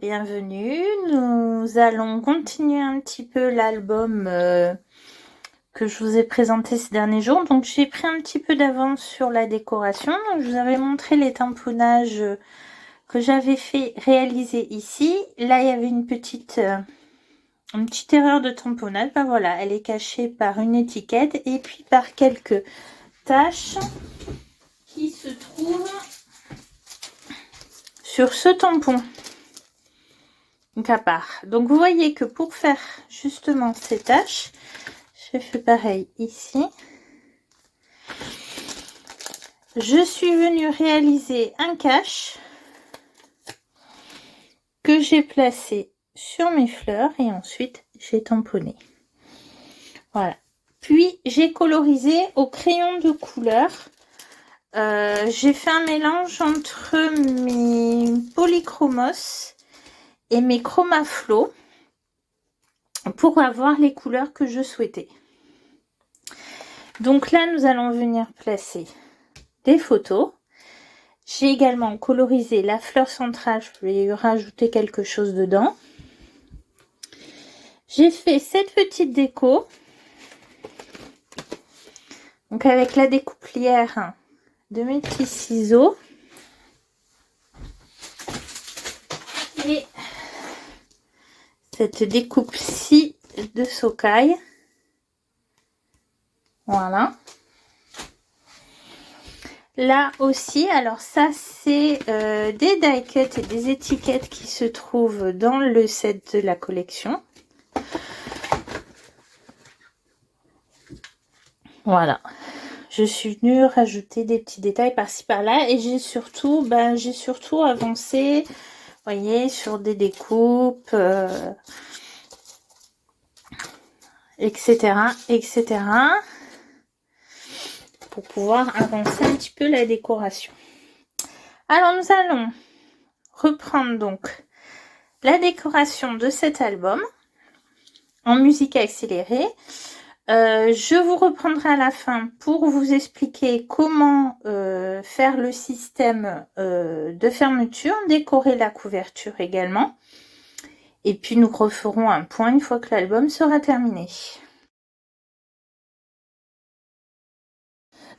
bienvenue. Nous allons continuer un petit peu l'album que je vous ai présenté ces derniers jours. Donc j'ai pris un petit peu d'avance sur la décoration. Donc, je vous avais montré les tamponnages que j'avais fait réaliser ici. Là il y avait une petite erreur de tamponnage. Ben voilà, elle est cachée par une étiquette et puis par quelques taches qui se trouvent sur ce tampon. Donc à part. Donc vous voyez que pour faire justement ces tâches, j'ai fait pareil ici. Je suis venue réaliser un cache que j'ai placé sur mes fleurs et ensuite j'ai tamponné. Voilà. Puis j'ai colorisé au crayon de couleur. J'ai fait un mélange entre mes polychromos et mes chromaflow pour avoir les couleurs que je souhaitais. Donc là, nous allons venir placer des photos. J'ai également colorisé la fleur centrale, je vais rajouter quelque chose dedans. J'ai fait cette petite déco. Donc avec la découplière de mes petits ciseaux. Et cette découpe-ci de Sokai. Voilà. Là aussi, alors ça c'est des die cuts et des étiquettes qui se trouvent dans le set de la collection. Voilà. Je suis venue rajouter des petits détails par-ci par-là et j'ai surtout avancé, vous voyez, sur des découpes, etc., etc. pour pouvoir avancer un petit peu la décoration. Alors nous allons reprendre donc la décoration de cet album en musique accélérée. Je vous reprendrai à la fin pour vous expliquer comment faire le système de fermeture, décorer la couverture également. Et puis nous referons un point une fois que l'album sera terminé.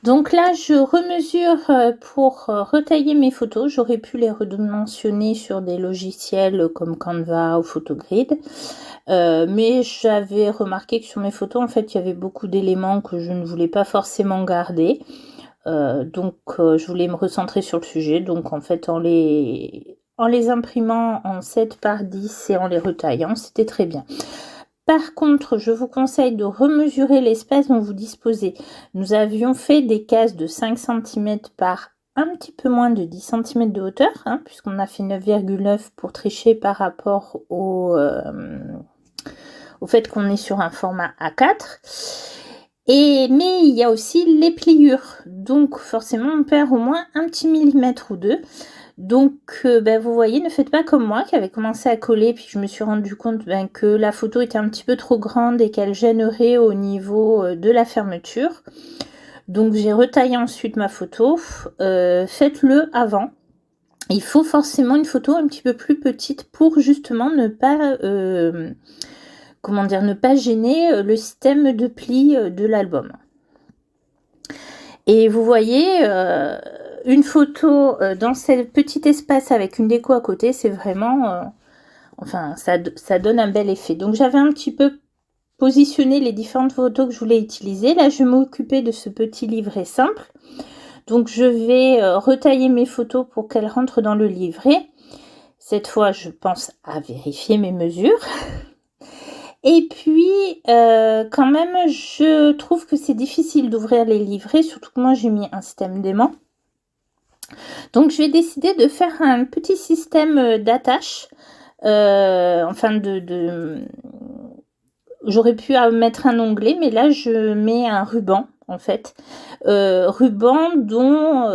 Donc là, je remesure pour retailler mes photos. J'aurais pu les redimensionner sur des logiciels comme Canva ou Photogrid. Mais j'avais remarqué que sur mes photos, en fait, il y avait beaucoup d'éléments que je ne voulais pas forcément garder. Donc, je voulais me recentrer sur le sujet. Donc, en fait, en les imprimant en 7 par 10 et en les retaillant, c'était très bien. Par contre, je vous conseille de remesurer l'espace dont vous disposez. Nous avions fait des cases de 5 cm par un petit peu moins de 10 cm de hauteur, hein, puisqu'on a fait 9,9 pour tricher par rapport au fait qu'on est sur un format A4. Mais il y a aussi les pliures. Donc forcément, on perd au moins un petit millimètre ou deux. Donc, vous voyez, ne faites pas comme moi qui avait commencé à coller, puis je me suis rendu compte que la photo était un petit peu trop grande et qu'elle gênerait au niveau de la fermeture. Donc, j'ai retaillé ensuite ma photo. Faites-le avant. Il faut forcément une photo un petit peu plus petite pour justement ne pas, ne pas gêner le système de pli de l'album. Et vous voyez, une photo dans ce petit espace avec une déco à côté, c'est vraiment... ça donne un bel effet. Donc, j'avais un petit peu positionné les différentes photos que je voulais utiliser. Là, je vais m'occuper de ce petit livret simple. Donc, je vais retailler mes photos pour qu'elles rentrent dans le livret. Cette fois, je pense à vérifier mes mesures. Et puis, quand même, je trouve que c'est difficile d'ouvrir les livrets, surtout que moi, j'ai mis un système d'aimant. Donc, je vais décider de faire un petit système d'attache. J'aurais pu mettre un onglet, mais là, je mets un ruban, en fait. Ruban dont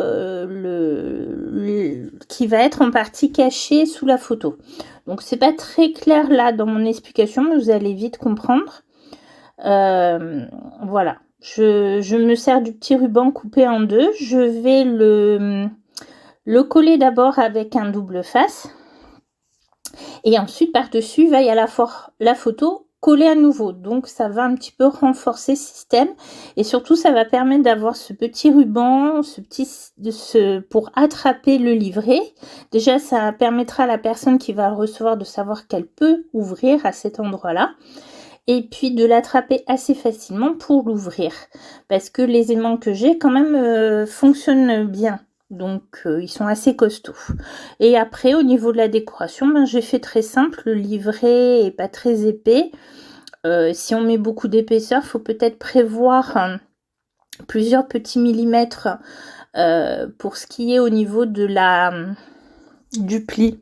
qui va être en partie caché sous la photo. Donc, c'est pas très clair là dans mon explication, mais vous allez vite comprendre. Voilà. Je me sers du petit ruban coupé en deux. Je vais le coller d'abord avec un double face. Et ensuite, par-dessus, va y avoir la photo collée à nouveau. Donc, ça va un petit peu renforcer ce système. Et surtout, ça va permettre d'avoir ce petit ruban, pour attraper le livret. Déjà, ça permettra à la personne qui va le recevoir de savoir qu'elle peut ouvrir à cet endroit-là. Et puis de l'attraper assez facilement pour l'ouvrir. Parce que les aimants que j'ai, quand même, fonctionnent bien. Donc, ils sont assez costauds. Et après, au niveau de la décoration, ben, j'ai fait très simple. Le livret est pas très épais. Si on met beaucoup d'épaisseur, faut peut-être prévoir plusieurs petits millimètres pour ce qui est au niveau de du pli,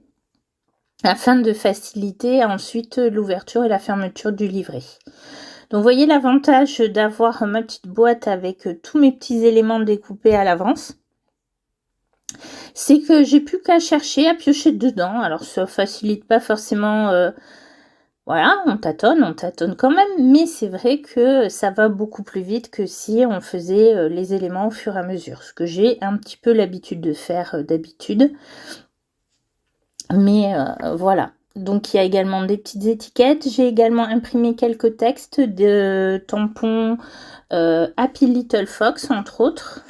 afin de faciliter ensuite l'ouverture et la fermeture du livret. Donc, vous voyez l'avantage d'avoir ma petite boîte avec tous mes petits éléments découpés à l'avance. C'est que j'ai plus qu'à chercher, à piocher dedans. Alors, ça facilite pas forcément... voilà, on tâtonne quand même. Mais c'est vrai que ça va beaucoup plus vite que si on faisait les éléments au fur et à mesure. Ce que j'ai un petit peu l'habitude de faire d'habitude. Mais voilà. Donc, il y a également des petites étiquettes. J'ai également imprimé quelques textes de tampons Happy Little Fox, entre autres.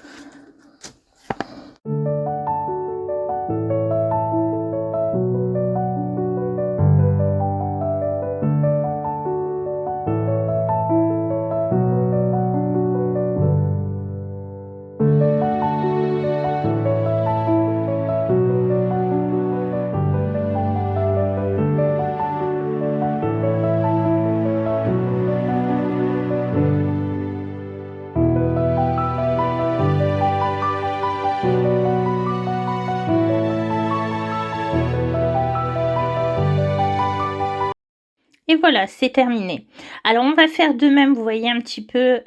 Et voilà, c'est terminé. Alors, on va faire de même, vous voyez un petit peu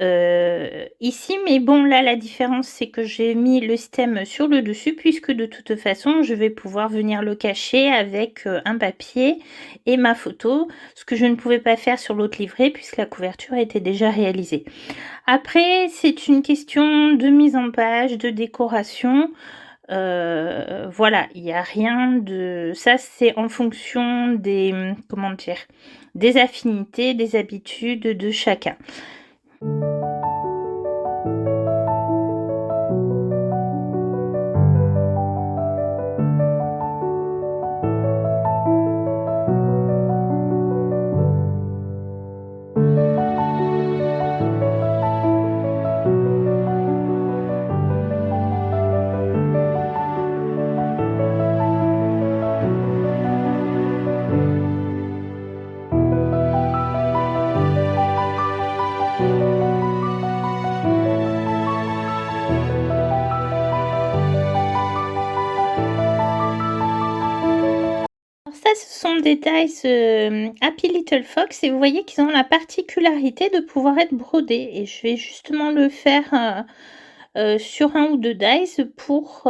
ici. Mais bon, là, la différence, c'est que j'ai mis le stem sur le dessus, puisque de toute façon, je vais pouvoir venir le cacher avec un papier et ma photo. Ce que je ne pouvais pas faire sur l'autre livret, puisque la couverture était déjà réalisée. Après, c'est une question de mise en page, de décoration. Voilà, il n'y a rien de... Ça, c'est en fonction des... Comment dire? Des affinités, des habitudes de chacun. Ça, ce sont des dies Happy Little Fox, et vous voyez qu'ils ont la particularité de pouvoir être brodés. Et je vais justement le faire sur un ou deux dies pour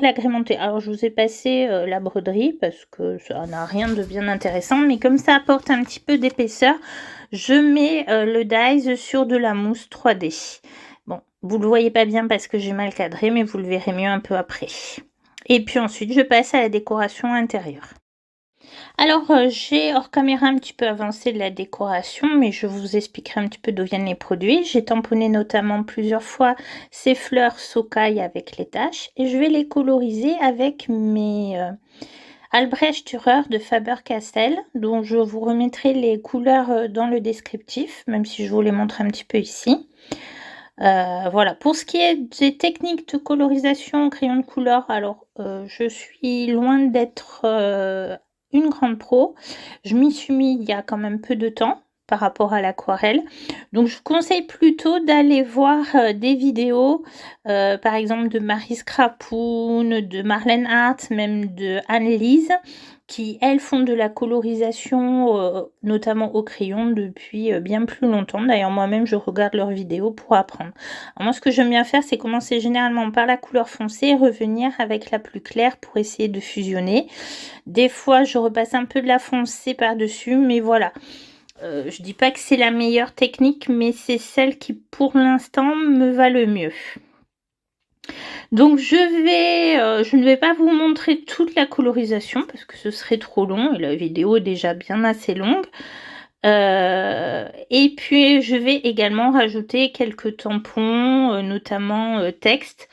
l'agrémenter. Alors, je vous ai passé la broderie parce que ça n'a rien de bien intéressant, mais comme ça apporte un petit peu d'épaisseur, je mets le dies sur de la mousse 3D. Bon, vous ne le voyez pas bien parce que j'ai mal cadré, mais vous le verrez mieux un peu après. Et puis ensuite, je passe à la décoration intérieure. Alors, j'ai hors caméra un petit peu avancé de la décoration, mais je vous expliquerai un petit peu d'où viennent les produits. J'ai tamponné notamment plusieurs fois ces fleurs Sokai avec les taches, et je vais les coloriser avec mes Albrecht Dürer de Faber-Castell, dont je vous remettrai les couleurs dans le descriptif, même si je vous les montre un petit peu ici. Voilà, pour ce qui est des techniques de colorisation au crayon de couleur, alors je suis loin d'être une grande pro. Je m'y suis mis il y a quand même peu de temps par rapport à l'aquarelle. Donc je vous conseille plutôt d'aller voir des vidéos, par exemple de Marie Scrapoun, de Marlène Hart, même de Anne-Lise, qui elles font de la colorisation notamment au crayon depuis bien plus longtemps. D'ailleurs, moi-même je regarde leurs vidéos pour apprendre. Alors moi, ce que j'aime bien faire, c'est commencer généralement par la couleur foncée et revenir avec la plus claire pour essayer de fusionner. Des fois, je repasse un peu de la foncée par-dessus, mais voilà. Je dis pas que c'est la meilleure technique, mais c'est celle qui, pour l'instant, me va le mieux. Donc je ne vais pas vous montrer toute la colorisation parce que ce serait trop long et la vidéo est déjà bien assez longue. Et puis je vais également rajouter quelques tampons, notamment, texte,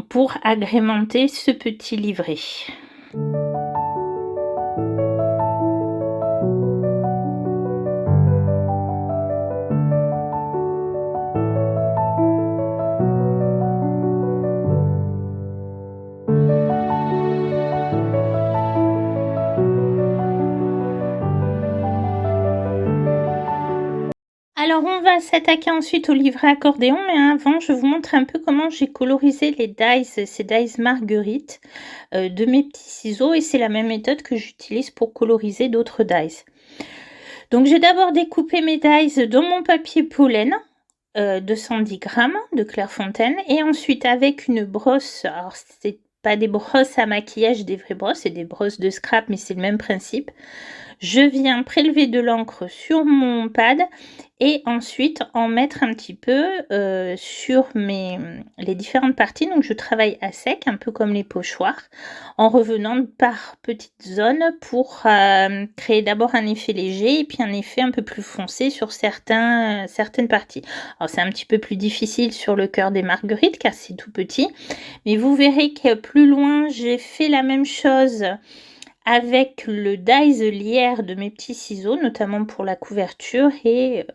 pour agrémenter ce petit livret. Alors on va s'attaquer ensuite au livret accordéon, mais avant je vous montre un peu comment j'ai colorisé les dies, ces dies Marguerite, de mes petits ciseaux, et c'est la même méthode que j'utilise pour coloriser d'autres dies. Donc j'ai d'abord découpé mes dies dans mon papier pollen, 210 grammes de Clairefontaine, et ensuite avec une brosse, alors c'est pas des brosses à maquillage, des vraies brosses, c'est des brosses de scrap, mais c'est le même principe. Je viens prélever de l'encre sur mon pad et ensuite en mettre un petit peu sur les différentes parties. Donc je travaille à sec, un peu comme les pochoirs, en revenant par petites zones pour créer d'abord un effet léger et puis un effet un peu plus foncé sur certaines parties. Alors c'est un petit peu plus difficile sur le cœur des marguerites car c'est tout petit, mais vous verrez que plus loin j'ai fait la même chose avec le dies lierre de mes petits ciseaux, notamment pour la couverture, et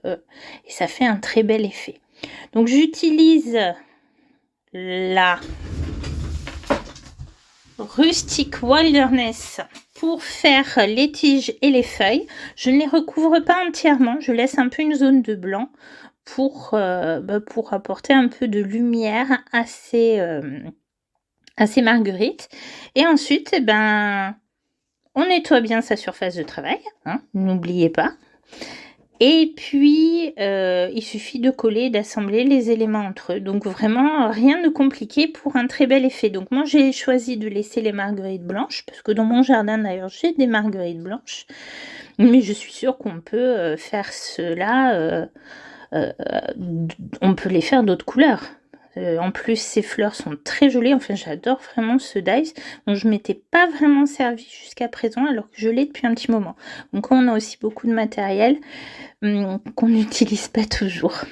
ça fait un très bel effet. Donc j'utilise la Rustic Wilderness pour faire les tiges et les feuilles. Je ne les recouvre pas entièrement, je laisse un peu une zone de blanc pour apporter un peu de lumière à ces marguerites. Et ensuite, on nettoie bien sa surface de travail, hein, n'oubliez pas. Et puis, il suffit de coller et d'assembler les éléments entre eux. Donc vraiment, rien de compliqué pour un très bel effet. Donc moi, j'ai choisi de laisser les marguerites blanches, parce que dans mon jardin, d'ailleurs, j'ai des marguerites blanches. Mais je suis sûre qu'on peut faire cela, on peut les faire d'autres couleurs. En plus, ces fleurs sont très jolies. Enfin, j'adore vraiment ce dies dont je m'étais pas vraiment servi jusqu'à présent, alors que je l'ai depuis un petit moment. Donc, on a aussi beaucoup de matériel qu'on n'utilise pas toujours.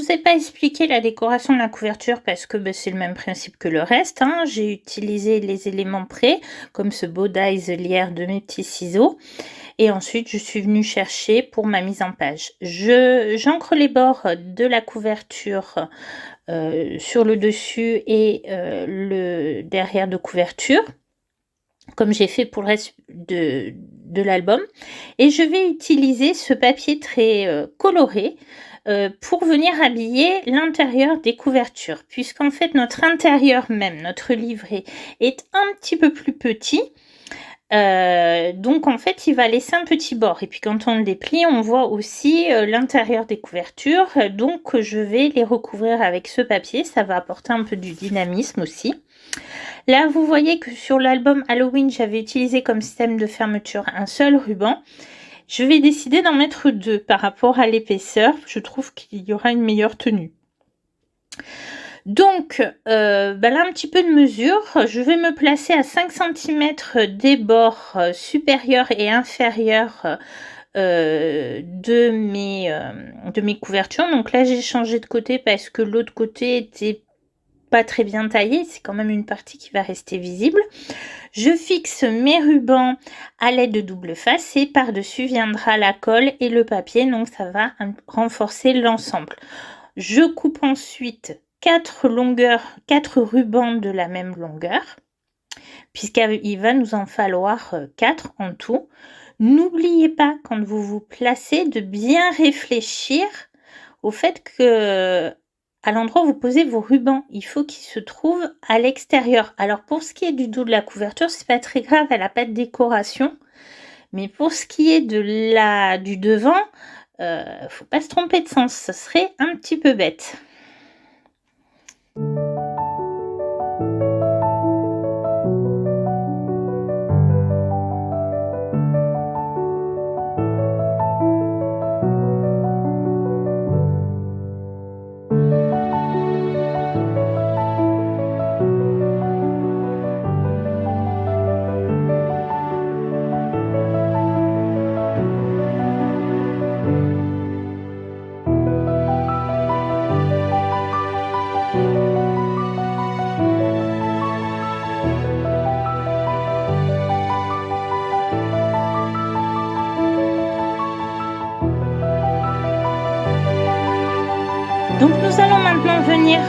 vous ai pas expliqué la décoration de la couverture parce que c'est le même principe que le reste. Hein. J'ai utilisé les éléments prêts, comme ce beau dies lierre de mes petits ciseaux. Et ensuite, je suis venue chercher pour ma mise en page. J'encre les bords de la couverture sur le dessus et le derrière de couverture, comme j'ai fait pour le reste de l'album. Et je vais utiliser ce papier très coloré pour venir habiller l'intérieur des couvertures, puisqu'en fait notre intérieur même, notre livret, est un petit peu plus petit. Donc en fait il va laisser un petit bord, et puis quand on le déplie on voit aussi l'intérieur des couvertures, donc je vais les recouvrir avec ce papier, ça va apporter un peu du dynamisme aussi. Là vous voyez que sur l'album Halloween j'avais utilisé comme système de fermeture un seul ruban. Je vais décider d'en mettre 2 par rapport à l'épaisseur, je trouve qu'il y aura une meilleure tenue. Donc là un petit peu de mesure, je vais me placer à 5 cm des bords supérieurs et inférieurs de mes couvertures. Donc là j'ai changé de côté parce que l'autre côté était pas très bien taillé, c'est quand même une partie qui va rester visible. Je fixe mes rubans à l'aide de double face et par-dessus viendra la colle et le papier, donc ça va renforcer l'ensemble. Je coupe ensuite 4 rubans de la même longueur, puisqu'il va nous en falloir 4 en tout. N'oubliez pas, quand vous vous placez, de bien réfléchir au fait que à l'endroit où vous posez vos rubans, il faut qu'ils se trouvent à l'extérieur. Alors pour ce qui est du dos de la couverture, c'est pas très grave, elle n'a pas de décoration. Mais pour ce qui est du devant, faut pas se tromper de sens, ça serait un petit peu bête. Donc nous allons maintenant venir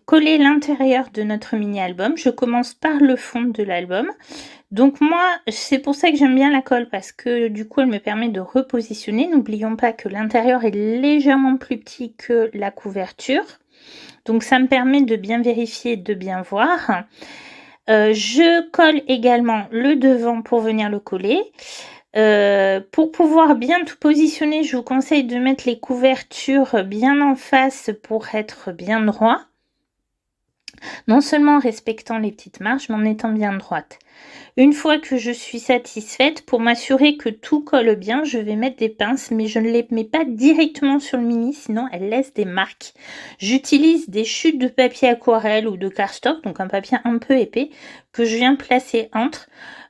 coller l'intérieur de notre mini-album. Je commence par le fond de l'album. Donc moi, c'est pour ça que j'aime bien la colle, parce que du coup elle me permet de repositionner. N'oublions pas que l'intérieur est légèrement plus petit que la couverture. Donc ça me permet de bien vérifier, de bien voir. Je colle également le devant pour venir le coller. Pour pouvoir bien tout positionner, je vous conseille de mettre les couvertures bien en face pour être bien droit. Non seulement en respectant les petites marges, mais en étant bien droite. Une fois que je suis satisfaite, pour m'assurer que tout colle bien, je vais mettre des pinces, mais je ne les mets pas directement sur le mini, sinon elles laissent des marques. J'utilise des chutes de papier aquarelle ou de cardstock, donc un papier un peu épais, que je viens placer entre.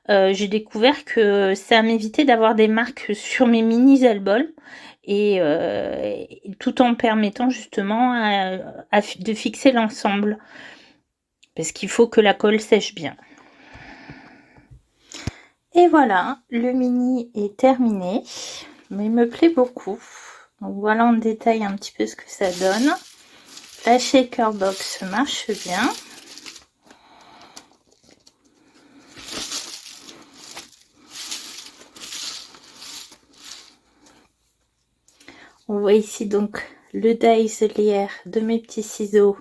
J'ai découvert que ça m'évitait d'avoir des marques sur mes mini-albums, et tout en permettant justement de fixer l'ensemble, parce qu'il faut que la colle sèche bien. Et voilà, le mini est terminé, mais il me plaît beaucoup. Donc voilà en détail un petit peu ce que ça donne. La shaker box marche bien. On voit ici donc le dies lierre de mes petits ciseaux,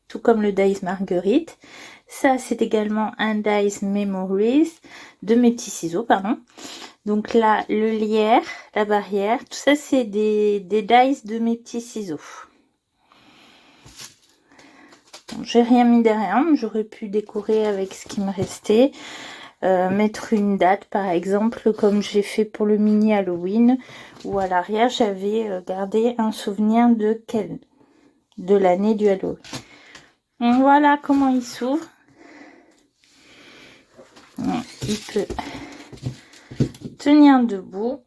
tout comme le dies marguerite. Ça, c'est également un dies memories de mes petits ciseaux, pardon. Donc là, le lierre, la barrière, tout ça, c'est des dies de mes petits ciseaux. Bon, j'ai rien mis derrière, mais j'aurais pu décorer avec ce qui me restait. Mettre une date par exemple, comme j'ai fait pour le mini Halloween, ou à l'arrière j'avais gardé un souvenir de l'année du Halloween. Donc, voilà comment il s'ouvre. Il peut tenir debout,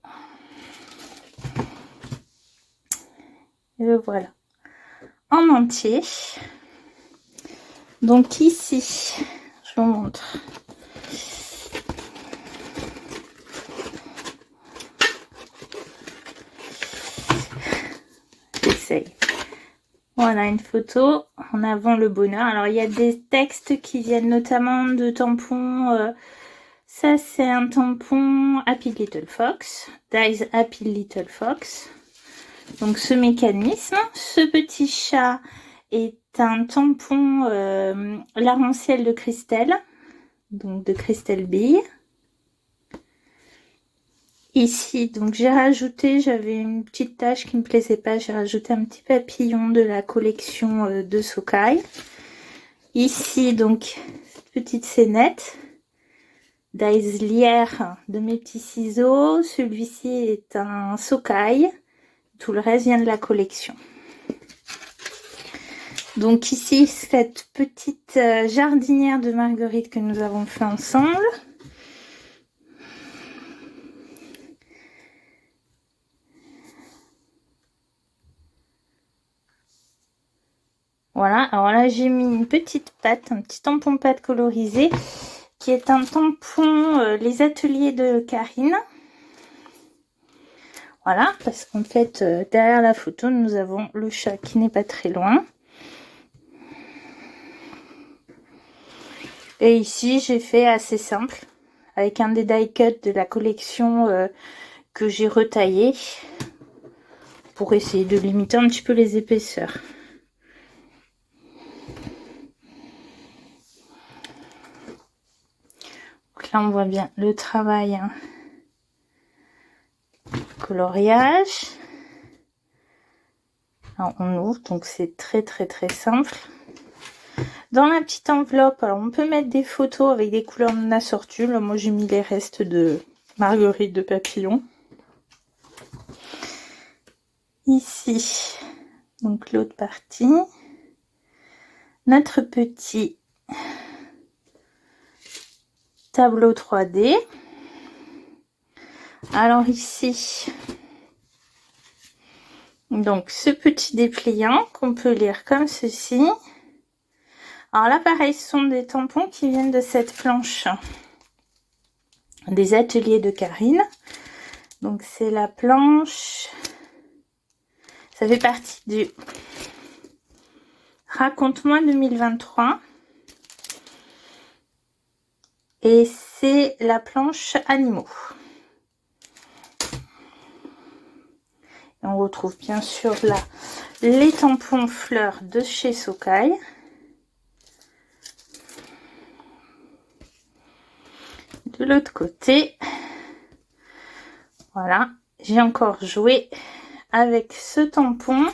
et le voilà. en entier. Donc ici, je vous montre. J'essaye. Voilà une photo en avant le bonheur. Alors il y a des textes qui viennent notamment de tampons. Ça c'est un tampon Happy Little Fox, Dies Happy Little Fox. Donc ce mécanisme, ce petit chat est un tampon L'Arc-en-Ciel de Christelle, donc de Christelle Bille. Ici, donc j'ai rajouté, j'avais une petite tache qui me plaisait pas, j'ai rajouté un petit papillon de la collection de Socai. Ici, donc, cette petite scénette d'Aislière de mes petits ciseaux. Celui-ci est un Socai. Tout le reste vient de la collection. Donc ici, cette petite jardinière de Marguerite que nous avons fait ensemble. Voilà, alors là j'ai mis une petite pâte, un petit tampon pâte colorisé qui est un tampon Les Ateliers de Karine. Voilà, parce qu'en fait derrière la photo nous avons le chat qui n'est pas très loin. Et ici j'ai fait assez simple avec un des die cut de la collection que j'ai retaillé pour essayer de limiter un petit peu les épaisseurs. Donc là on voit bien le travail coloriage. Alors on ouvre, donc c'est très simple. Dans la petite enveloppe, alors on peut mettre des photos avec des couleurs non assorties. Là, moi j'ai mis les restes de Marguerite de Papillon. Ici, donc l'autre partie. Notre petit tableau 3D. Alors ici, donc ce petit dépliant qu'on peut lire comme ceci. Alors là pareil, ce sont des tampons qui viennent de cette planche des Ateliers de Karine. Donc c'est la planche, ça fait partie du Raconte-moi 2023. Et c'est la planche animaux. Et on retrouve bien sûr là les tampons fleurs de chez Socai. De l'autre côté, voilà, j'ai encore joué avec ce tampon.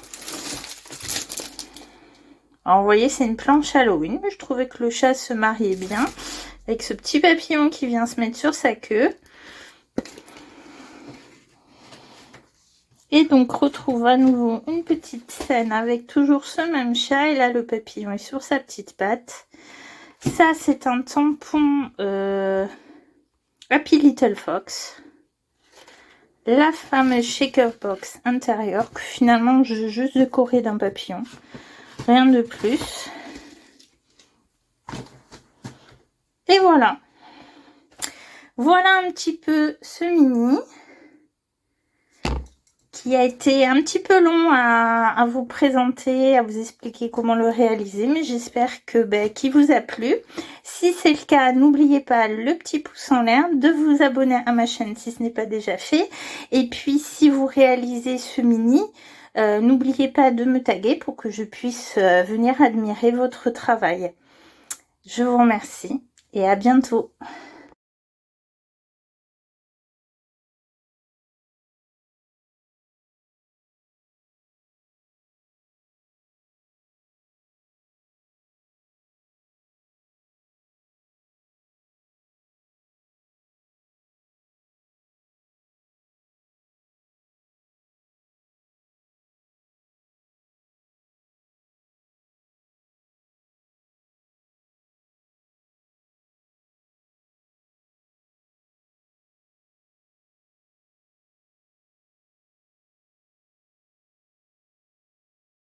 Alors vous voyez, c'est une planche Halloween, mais je trouvais que le chat se mariait bien avec ce petit papillon qui vient se mettre sur sa queue. Et donc retrouve à nouveau une petite scène avec toujours ce même chat. Et là le papillon est sur sa petite patte. Ça c'est un tampon Happy Little Fox. La fameuse shaker box intérieure que finalement j'ai juste décoré d'un papillon. Rien de plus. Et voilà. Voilà un petit peu ce mini. Qui a été un petit peu long à vous présenter, à vous expliquer comment le réaliser, mais j'espère que qu'il vous a plu. Si c'est le cas, n'oubliez pas le petit pouce en l'air, de vous abonner à ma chaîne si ce n'est pas déjà fait. Et puis si vous réalisez ce mini, n'oubliez pas de me taguer pour que je puisse venir admirer votre travail. Je vous remercie et à bientôt.